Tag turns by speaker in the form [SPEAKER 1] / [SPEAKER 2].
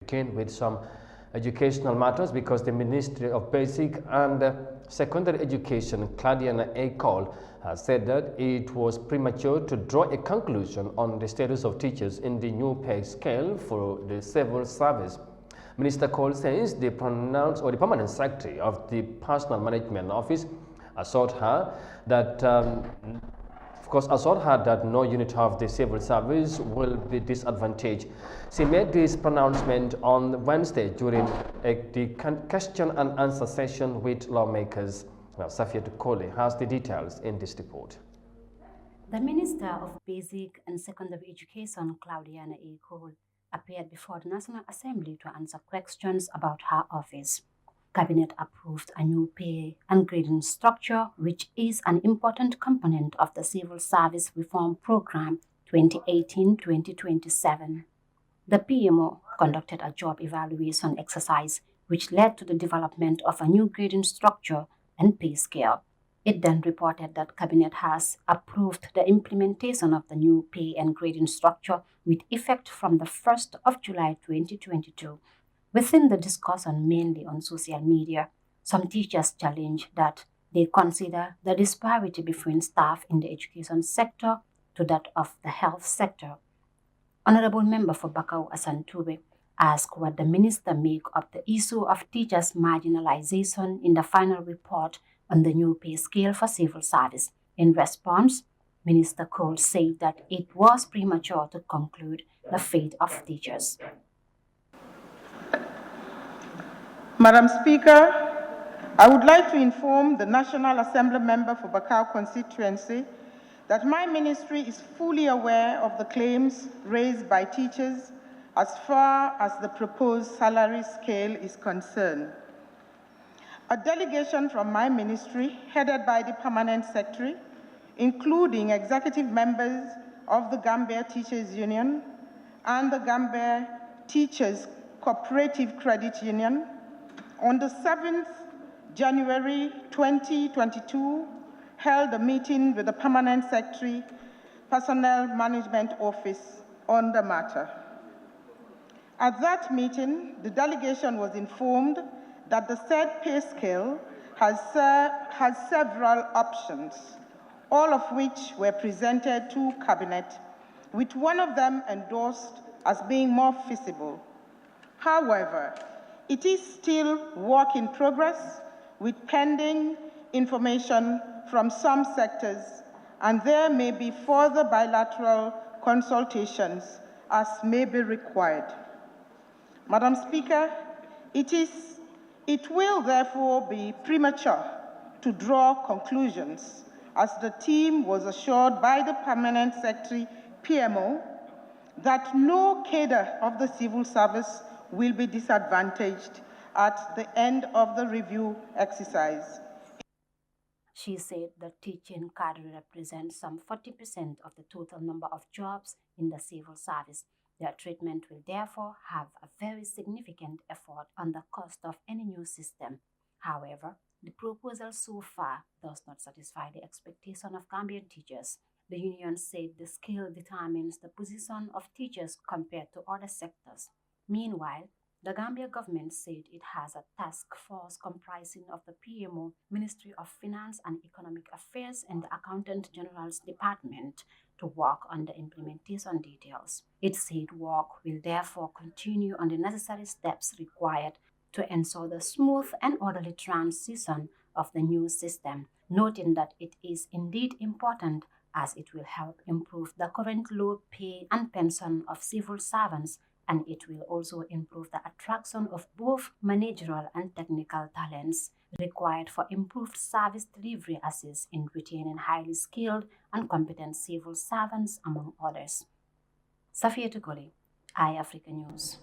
[SPEAKER 1] Begin with some educational matters because the Ministry of Basic and Secondary Education, Claudiana Akol, has said that it was premature to draw a conclusion on the status of teachers in the new pay scale for the civil service. Minister Cole says the permanent secretary of the Personal Management Office assured her that no unit of the civil service will be disadvantaged. She made this pronouncement on Wednesday during the question and answer session with lawmakers. Now, Safia Tukole has the details in this report.
[SPEAKER 2] The Minister of Basic and Secondary Education, Claudiana Akol, appeared before the National Assembly to answer questions about her office. Cabinet approved a new pay and grading structure, which is an important component of the Civil Service Reform Program 2018-2027. The PMO conducted a job evaluation exercise, which led to the development of a new grading structure and pay scale. It then reported that Cabinet has approved the implementation of the new pay and grading structure with effect from the 1st of July 2022. Within the discussion, mainly on social media, some teachers challenge that they consider the disparity between staff in the education sector to that of the health sector. Honorable Member for Bakau Asantube asked what the minister make of the issue of teachers' marginalization in the final report on the new pay scale for civil service. In response, Minister Cole said that it was premature to conclude the fate of teachers.
[SPEAKER 3] Madam Speaker, I would like to inform the National Assembly member for Bakau constituency that my ministry is fully aware of the claims raised by teachers as far as the proposed salary scale is concerned. A delegation from my ministry, headed by the Permanent Secretary, including executive members of the Gambia Teachers Union and the Gambia Teachers Cooperative Credit Union, on the 7th January 2022, held a meeting with the Permanent Secretary, Personnel Management Office on the matter. At that meeting, the delegation was informed that the said pay scale has several options, all of which were presented to Cabinet, with one of them endorsed as being more feasible. However, it is still work in progress with pending information from some sectors, and there may be further bilateral consultations as may be required. Madam Speaker, it will therefore be premature to draw conclusions, as the team was assured by the Permanent Secretary, PMO, that no cadre of the civil service will be disadvantaged at the end of the review exercise.
[SPEAKER 2] She said the teaching cadre represents some 40% of the total number of jobs in the civil service. Their treatment will therefore have a very significant effort on the cost of any new system. However, the proposal so far does not satisfy the expectation of Gambian teachers. The union said the scale determines the position of teachers compared to other sectors. Meanwhile, the Gambia government said it has a task force comprising of the PMO, Ministry of Finance and Economic Affairs, and the Accountant General's Department to work on the implementation details. It said work will therefore continue on the necessary steps required to ensure the smooth and orderly transition of the new system, noting that it is indeed important as it will help improve the current low pay and pension of civil servants, and it will also improve the attraction of both managerial and technical talents required for improved service delivery assist in retaining highly skilled and competent civil servants, among others. Safia Tukole, Eyeafrica News.